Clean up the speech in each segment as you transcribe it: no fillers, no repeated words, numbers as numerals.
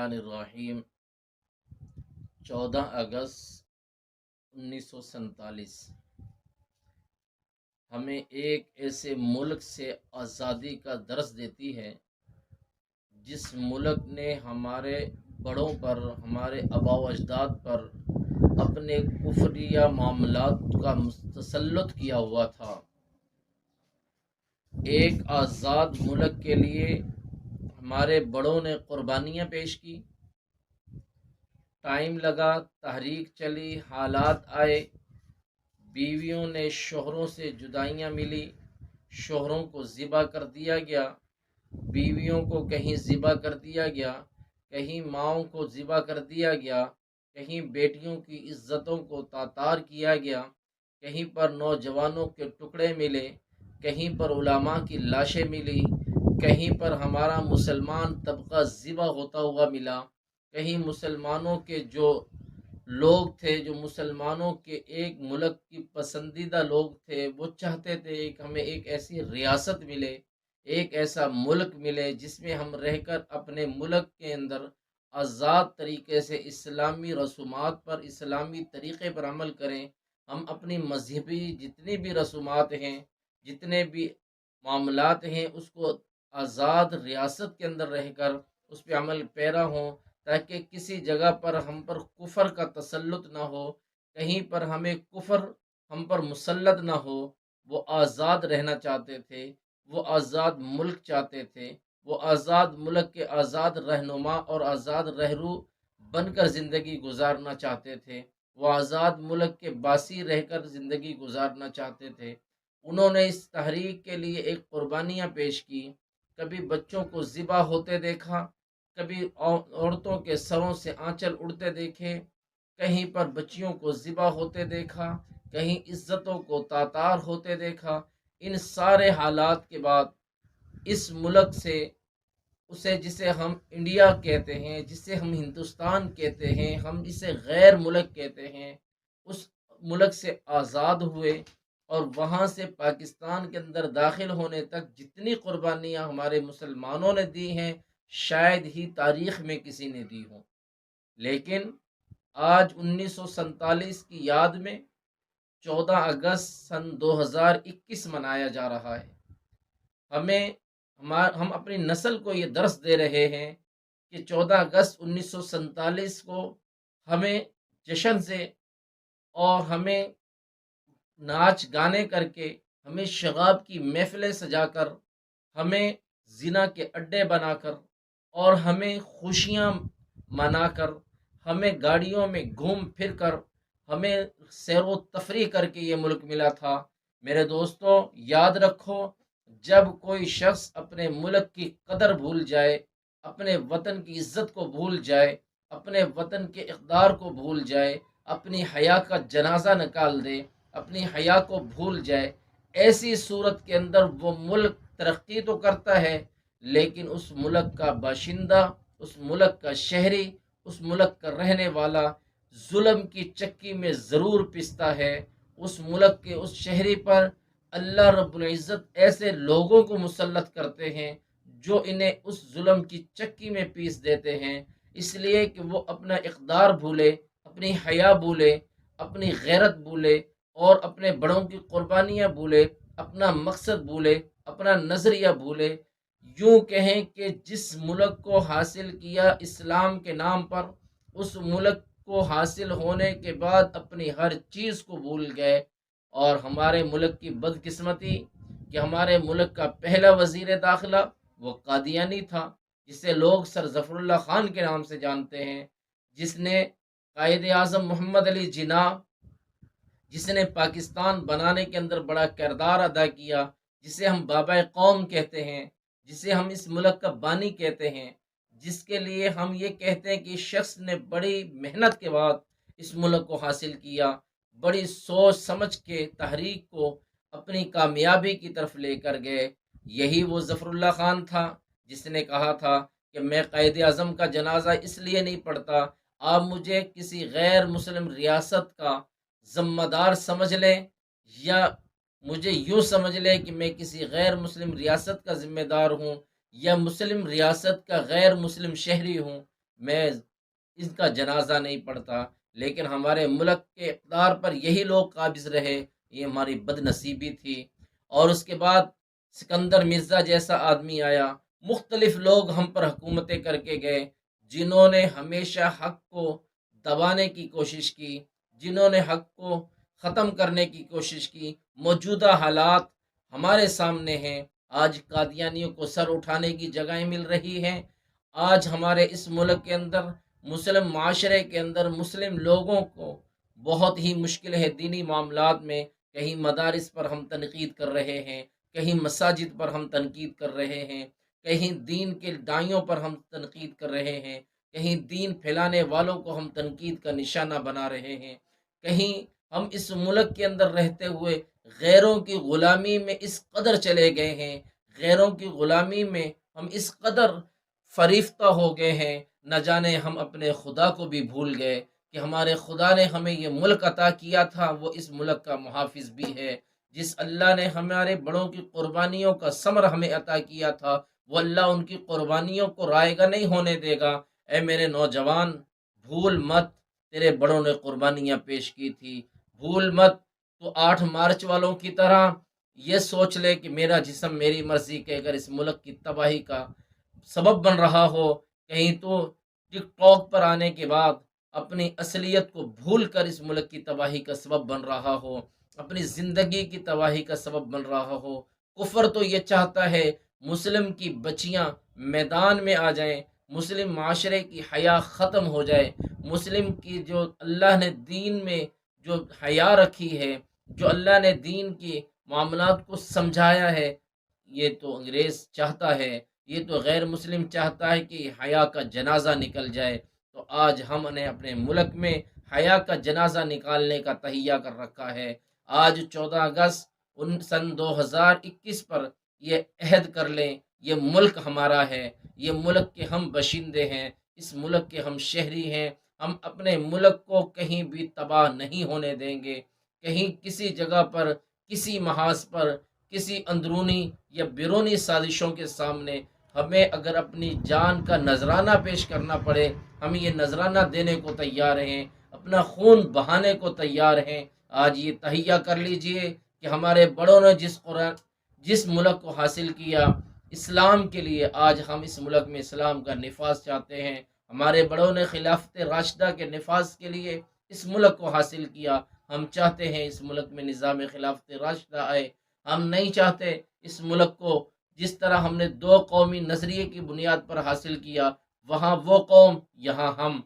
الرحمن الرحیم 14 اگست 1947 ہمیں ایک ایسے ملک سے آزادی کا درس دیتی ہے جس ملک نے ہمارے بڑوں پر، ہمارے آباء و اجداد پر اپنے کفریہ معاملات کا تسلط کیا ہوا تھا۔ ایک آزاد ملک کے لیے ہمارے بڑوں نے قربانیاں پیش کی، ٹائم لگا، تحریک چلی، حالات آئے، بیویوں نے شوہروں سے جدائیاں ملی، شوہروں کو ذبح کر دیا گیا، بیویوں کو کہیں ذبح کر دیا گیا، کہیں ماؤں کو ذبح کر دیا گیا، کہیں بیٹیوں کی عزتوں کو تاتار کیا گیا، کہیں پر نوجوانوں کے ٹکڑے ملے، کہیں پر علماء کی لاشیں ملی، کہیں پر ہمارا مسلمان طبقہ ذبح ہوتا ہوا ملا، کہیں مسلمانوں کے جو لوگ تھے، جو مسلمانوں کے ایک ملک کی پسندیدہ لوگ تھے، وہ چاہتے تھے کہ ہمیں ایک ایسی ریاست ملے، ایک ایسا ملک ملے جس میں ہم رہ کر اپنے ملک کے اندر آزاد طریقے سے اسلامی رسومات پر، اسلامی طریقے پر عمل کریں۔ ہم اپنی مذہبی جتنی بھی رسومات ہیں، جتنے بھی معاملات ہیں، اس کو آزاد ریاست کے اندر رہ کر اس پہ عمل پیرا ہوں، تاکہ کسی جگہ پر ہم پر کفر کا تسلط نہ ہو، کہیں پر ہمیں کفر ہم پر مسلط نہ ہو۔ وہ آزاد رہنا چاہتے تھے، وہ آزاد ملک چاہتے تھے، وہ آزاد ملک کے آزاد رہنما اور آزاد رہرو بن کر زندگی گزارنا چاہتے تھے، وہ آزاد ملک کے باسی رہ کر زندگی گزارنا چاہتے تھے۔ انہوں نے اس تحریک کے لیے ایک قربانیاں پیش کی، کبھی بچوں کو ذبح ہوتے دیکھا، کبھی عورتوں کے سروں سے آنچل اڑتے دیکھے، کہیں پر بچیوں کو ذبح ہوتے دیکھا، کہیں عزتوں کو تاتار ہوتے دیکھا۔ ان سارے حالات کے بعد اس ملک سے، جسے ہم انڈیا کہتے ہیں، جسے ہم ہندوستان کہتے ہیں، ہم اسے غیر ملک کہتے ہیں، اس ملک سے آزاد ہوئے، اور وہاں سے پاکستان کے اندر داخل ہونے تک جتنی قربانیاں ہمارے مسلمانوں نے دی ہیں، شاید ہی تاریخ میں کسی نے دی ہوں۔ لیکن آج 1947 کی یاد میں 14 اگست 2021 منایا جا رہا ہے۔ ہم اپنی نسل کو یہ درس دے رہے ہیں کہ 14 اگست 1947 کو ہمیں جشن سے اور ہمیں ناچ گانے کر کے، ہمیں شغاب کی محفلیں سجا کر، ہمیں زنا کے اڈے بنا کر، اور ہمیں خوشیاں منا کر، ہمیں گاڑیوں میں گھوم پھر کر، ہمیں سیر و تفریح کر کے یہ ملک ملا تھا۔ میرے دوستو، یاد رکھو، جب کوئی شخص اپنے ملک کی قدر بھول جائے، اپنے وطن کی عزت کو بھول جائے، اپنے وطن کے اقدار کو بھول جائے، اپنی حیا کا جنازہ نکال دے، اپنی حیا کو بھول جائے، ایسی صورت کے اندر وہ ملک ترقی تو کرتا ہے، لیکن اس ملک کا باشندہ، اس ملک کا شہری، اس ملک کا رہنے والا ظلم کی چکی میں ضرور پستا ہے۔ اس ملک کے اس شہری پر اللہ رب العزت ایسے لوگوں کو مسلط کرتے ہیں جو انہیں اس ظلم کی چکی میں پیس دیتے ہیں، اس لیے کہ وہ اپنا اقدار بھولے، اپنی حیا بھولے، اپنی غیرت بھولے، اور اپنے بڑوں کی قربانیاں بھولے، اپنا مقصد بھولے، اپنا نظریہ بھولے۔ یوں کہیں کہ جس ملک کو حاصل کیا اسلام کے نام پر، اس ملک کو حاصل ہونے کے بعد اپنی ہر چیز کو بھول گئے۔ اور ہمارے ملک کی بدقسمتی کہ ہمارے ملک کا پہلا وزیر داخلہ وہ قادیانی تھا، جسے لوگ سر ظفر اللہ خان کے نام سے جانتے ہیں، جس نے قائد اعظم محمد علی جناح، جس نے پاکستان بنانے کے اندر بڑا کردار ادا کیا، جسے ہم بابا قوم کہتے ہیں، جسے ہم اس ملک کا بانی کہتے ہیں، جس کے لیے ہم یہ کہتے ہیں کہ اس شخص نے بڑی محنت کے بعد اس ملک کو حاصل کیا، بڑی سوچ سمجھ کے تحریک کو اپنی کامیابی کی طرف لے کر گئے۔ یہی وہ ظفر اللہ خان تھا جس نے کہا تھا کہ میں قائد اعظم کا جنازہ اس لیے نہیں پڑھتا، آپ مجھے کسی غیر مسلم ریاست کا ذمہ دار سمجھ لیں، یا مجھے یوں سمجھ لیں کہ میں کسی غیر مسلم ریاست کا ذمہ دار ہوں، یا مسلم ریاست کا غیر مسلم شہری ہوں، میں ان کا جنازہ نہیں پڑھتا، لیکن ہمارے ملک کے اقتدار پر یہی لوگ قابض رہے، یہ ہماری بد نصیبی تھی۔ اور اس کے بعد سکندر مرزا جیسا آدمی آیا، مختلف لوگ ہم پر حکومتیں کر کے گئے، جنہوں نے ہمیشہ حق کو دبانے کی کوشش کی، جنہوں نے حق کو ختم کرنے کی کوشش کی۔ موجودہ حالات ہمارے سامنے ہیں، آج قادیانیوں کو سر اٹھانے کی جگہیں مل رہی ہیں۔ آج ہمارے اس ملک کے اندر، مسلم معاشرے کے اندر، مسلم لوگوں کو بہت ہی مشکل ہے دینی معاملات میں۔ کہیں مدارس پر ہم تنقید کر رہے ہیں، کہیں مساجد پر ہم تنقید کر رہے ہیں، کہیں دین کے دائیوں پر ہم تنقید کر رہے ہیں، کہیں دین پھیلانے والوں کو ہم تنقید کا نشانہ بنا رہے ہیں، کہیں ہم اس ملک کے اندر رہتے ہوئے غیروں کی غلامی میں اس قدر چلے گئے ہیں، غیروں کی غلامی میں ہم اس قدر فریفتہ ہو گئے ہیں، نہ جانے ہم اپنے خدا کو بھی بھول گئے کہ ہمارے خدا نے ہمیں یہ ملک عطا کیا تھا، وہ اس ملک کا محافظ بھی ہے۔ جس اللہ نے ہمارے بڑوں کی قربانیوں کا ثمر ہمیں عطا کیا تھا، وہ اللہ ان کی قربانیوں کو رائے گا نہیں ہونے دے گا۔ اے میرے نوجوان، بھول مت، تیرے بڑوں نے قربانیاں پیش کی تھی، بھول مت۔ تو 8 مارچ والوں کی طرح یہ سوچ لے کہ میرا جسم میری مرضی کے اگر اس ملک کی تباہی کا سبب بن رہا ہو، کہیں تو ٹک ٹاک پر آنے کے بعد اپنی اصلیت کو بھول کر اس ملک کی تباہی کا سبب بن رہا ہو، اپنی زندگی کی تباہی کا سبب بن رہا ہو۔ کفر تو یہ چاہتا ہے مسلم کی بچیاں میدان میں آ جائیں، مسلم معاشرے کی حیا ختم ہو جائے، مسلم کی جو اللہ نے دین میں جو حیا رکھی ہے، جو اللہ نے دین کی معاملات کو سمجھایا ہے، یہ تو انگریز چاہتا ہے، یہ تو غیر مسلم چاہتا ہے کہ حیا کا جنازہ نکل جائے۔ تو آج ہم نے اپنے ملک میں حیا کا جنازہ نکالنے کا تہیہ کر رکھا ہے۔ آج 14 اگست سن 2021 پر یہ عہد کر لیں، یہ ملک ہمارا ہے، یہ ملک کے ہم باشندے ہیں، اس ملک کے ہم شہری ہیں، ہم اپنے ملک کو کہیں بھی تباہ نہیں ہونے دیں گے۔ کہیں کسی جگہ پر، کسی محاذ پر، کسی اندرونی یا بیرونی سازشوں کے سامنے ہمیں اگر اپنی جان کا نذرانہ پیش کرنا پڑے، ہم یہ نذرانہ دینے کو تیار ہیں، اپنا خون بہانے کو تیار ہیں۔ آج یہ تہیہ کر لیجئے کہ ہمارے بڑوں نے جس ملک کو حاصل کیا اسلام کے لیے، آج ہم اس ملک میں اسلام کا نفاذ چاہتے ہیں۔ ہمارے بڑوں نے خلافت راشدہ کے نفاذ کے لیے اس ملک کو حاصل کیا، ہم چاہتے ہیں اس ملک میں نظام خلافت راشدہ آئے۔ ہم نہیں چاہتے اس ملک کو جس طرح ہم نے 2 قومی نظریے کی بنیاد پر حاصل کیا، وہاں وہ قوم، یہاں ہم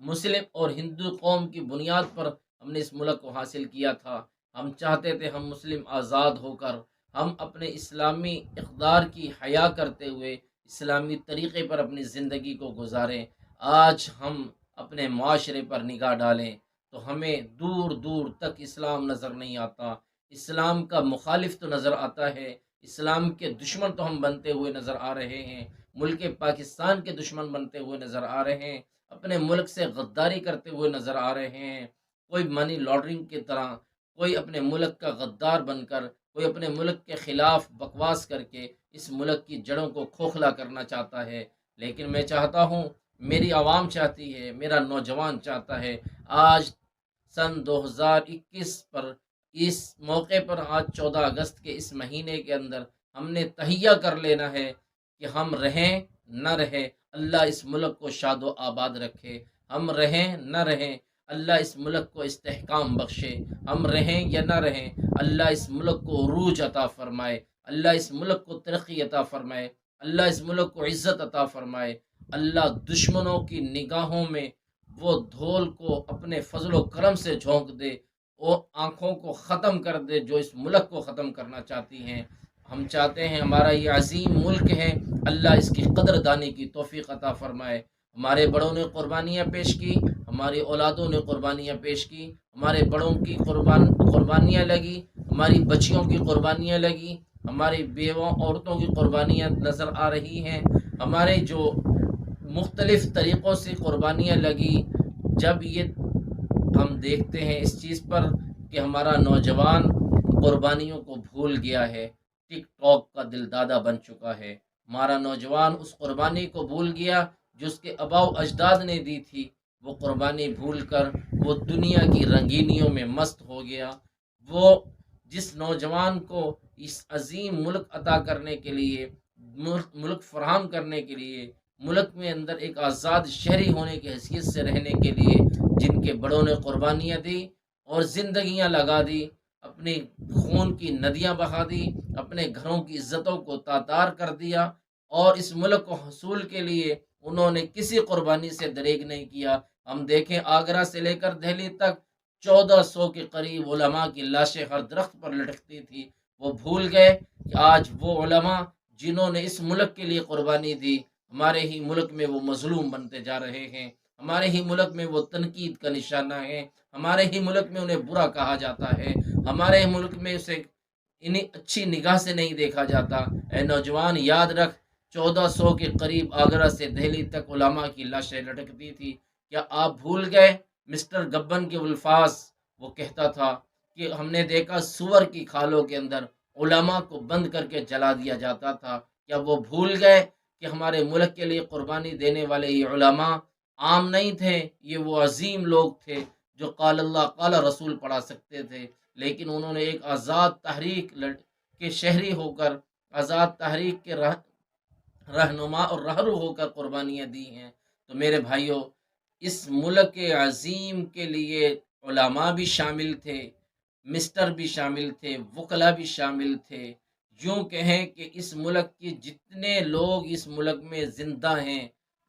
مسلم اور ہندو قوم کی بنیاد پر ہم نے اس ملک کو حاصل کیا تھا۔ ہم چاہتے تھے ہم مسلم آزاد ہو کر ہم اپنے اسلامی اقدار کی حیا کرتے ہوئے اسلامی طریقے پر اپنی زندگی کو گزاریں۔ آج ہم اپنے معاشرے پر نگاہ ڈالیں تو ہمیں دور دور تک اسلام نظر نہیں آتا، اسلام کا مخالف تو نظر آتا ہے، اسلام کے دشمن تو ہم بنتے ہوئے نظر آ رہے ہیں، ملک پاکستان کے دشمن بنتے ہوئے نظر آ رہے ہیں، اپنے ملک سے غداری کرتے ہوئے نظر آ رہے ہیں۔ کوئی منی لانڈرنگ کی طرح، کوئی اپنے ملک کا غدار بن کر، کوئی اپنے ملک کے خلاف بکواس کر کے اس ملک کی جڑوں کو کھوکھلا کرنا چاہتا ہے۔ لیکن میں چاہتا ہوں، میری عوام چاہتی ہے، میرا نوجوان چاہتا ہے، آج سن 2021 پر اس موقع پر، آج 14 اگست کے اس مہینے کے اندر ہم نے تہیہ کر لینا ہے کہ ہم رہیں نہ رہیں، اللہ اس ملک کو شاد و آباد رکھے، ہم رہیں نہ رہیں، اللہ اس ملک کو استحکام بخشے، ہم رہیں یا نہ رہیں، اللہ اس ملک کو عروج عطا فرمائے، اللہ اس ملک کو ترقی عطا فرمائے، اللہ اس ملک کو عزت عطا فرمائے، اللہ دشمنوں کی نگاہوں میں وہ دھول کو اپنے فضل و کرم سے جھونک دے، وہ آنکھوں کو ختم کر دے جو اس ملک کو ختم کرنا چاہتی ہیں۔ ہم چاہتے ہیں ہمارا یہ عظیم ملک ہے، اللہ اس کی قدر دانی کی توفیق عطا فرمائے۔ ہمارے بڑوں نے قربانیاں پیش کی، ہماری اولادوں نے قربانیاں پیش کی، ہمارے بڑوں کی قربانیاں لگی، ہماری بچیوں کی قربانیاں لگی، ہماری بیووں عورتوں کی قربانیاں نظر آ رہی ہیں، ہمارے جو مختلف طریقوں سے قربانیاں لگی۔ جب یہ ہم دیکھتے ہیں اس چیز پر کہ ہمارا نوجوان قربانیوں کو بھول گیا ہے، ٹک ٹاک کا دل دادا بن چکا ہے، ہمارا نوجوان اس قربانی کو بھول گیا جو اس کے آباء و اجداد نے دی تھی، وہ قربانی بھول کر وہ دنیا کی رنگینیوں میں مست ہو گیا۔ وہ جس نوجوان کو اس عظیم ملک عطا کرنے کے لیے، ملک فراہم کرنے کے لیے، ملک میں اندر ایک آزاد شہری ہونے کی حیثیت سے رہنے کے لیے جن کے بڑوں نے قربانیاں دی اور زندگیاں لگا دی، اپنی خون کی ندیاں بہا دی، اپنے گھروں کی عزتوں کو تاتار کر دیا، اور اس ملک کو حصول کے لیے انہوں نے کسی قربانی سے دریغ نہیں کیا۔ ہم دیکھیں آگرہ سے لے کر دہلی تک 1400 کے قریب علماء کی لاشیں ہر درخت پر لٹکتی تھی۔ وہ بھول گئے کہ آج وہ علماء جنہوں نے اس ملک کے لیے قربانی دی، ہمارے ہی ملک میں وہ مظلوم بنتے جا رہے ہیں، ہمارے ہی ملک میں وہ تنقید کا نشانہ ہے، ہمارے ہی ملک میں انہیں برا کہا جاتا ہے، ہمارے ہی ملک میں اسے انہیں اچھی نگاہ سے نہیں دیکھا جاتا۔ اے نوجوان، یاد رکھ، 1400 کے قریب آگرہ سے دہلی تک علماء کی لاشیں لٹکتی تھی۔ کیا آپ بھول گئے مسٹر گبن کے الفاظ؟ وہ کہتا تھا کہ ہم نے دیکھا سور کی کھالوں کے اندر علماء کو بند کر کے جلا دیا جاتا تھا۔ کیا وہ بھول گئے کہ ہمارے ملک کے لیے قربانی دینے والے یہ علماء عام نہیں تھے؟ یہ وہ عظیم لوگ تھے جو قال اللہ قال رسول پڑھا سکتے تھے، لیکن انہوں نے ایک آزاد تحریک کے شہری ہو کر، آزاد تحریک کے رہنما اور رہرو ہو کر قربانیاں دی ہیں۔ تو میرے بھائیوں، اس ملک عظیم کے لیے علماء بھی شامل تھے، مسٹر بھی شامل تھے، وکلا بھی شامل تھے۔ یوں کہیں کہ اس ملک کی جتنے لوگ اس ملک میں زندہ ہیں،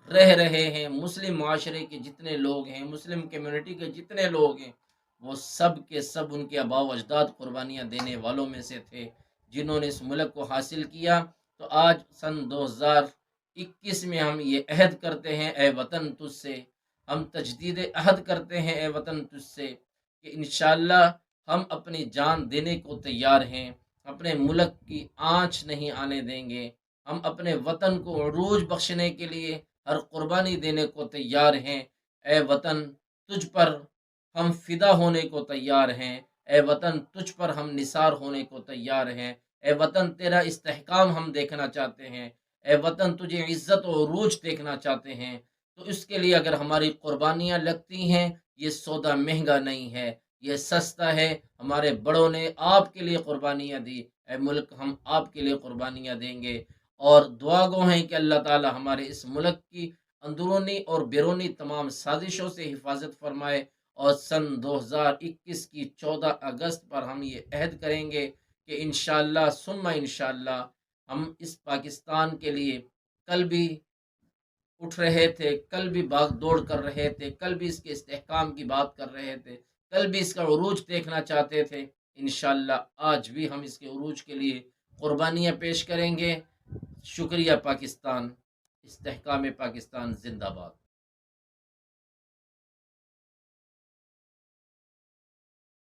رہ رہے ہیں، مسلم معاشرے کے جتنے لوگ ہیں، مسلم کمیونٹی کے جتنے لوگ ہیں، وہ سب کے سب ان کے آباء و اجداد قربانیاں دینے والوں میں سے تھے، جنہوں نے اس ملک کو حاصل کیا۔ تو آج سن 2021 میں ہم یہ عہد کرتے ہیں اے وطن تجھ سے، ہم تجدید عہد کرتے ہیں اے وطن تجھ سے، کہ انشاءاللہ ہم اپنی جان دینے کو تیار ہیں، اپنے ملک کی آنچ نہیں آنے دیں گے، ہم اپنے وطن کو عروج بخشنے کے لیے ہر قربانی دینے کو تیار ہیں۔ اے وطن، تجھ پر ہم فدا ہونے کو تیار ہیں، اے وطن تجھ پر ہم نثار ہونے کو تیار ہیں، اے وطن تیرا استحکام ہم دیکھنا چاہتے ہیں، اے وطن تجھے عزت و عروج دیکھنا چاہتے ہیں۔ تو اس کے لیے اگر ہماری قربانیاں لگتی ہیں، یہ سودا مہنگا نہیں ہے، یہ سستا ہے۔ ہمارے بڑوں نے آپ کے لیے قربانیاں دی، اے ملک ہم آپ کے لیے قربانیاں دیں گے، اور دعا گو ہیں کہ اللہ تعالی ہمارے اس ملک کی اندرونی اور بیرونی تمام سازشوں سے حفاظت فرمائے، اور سن 2021 کی 14 اگست پر ہم یہ عہد کریں گے کہ انشاءاللہ ثم انشاءاللہ ہم اس پاکستان کے لیے کل بھی اٹھ رہے تھے، کل بھی باغ دوڑ کر رہے تھے، کل بھی اس کے استحکام کی بات کر رہے تھے، کل بھی اس کا عروج دیکھنا چاہتے تھے۔ انشاءاللہ آج بھی ہم اس کے عروج کے لیے قربانیاں پیش کریں گے۔ شکریہ پاکستان، استحکام پاکستان زندہ باد۔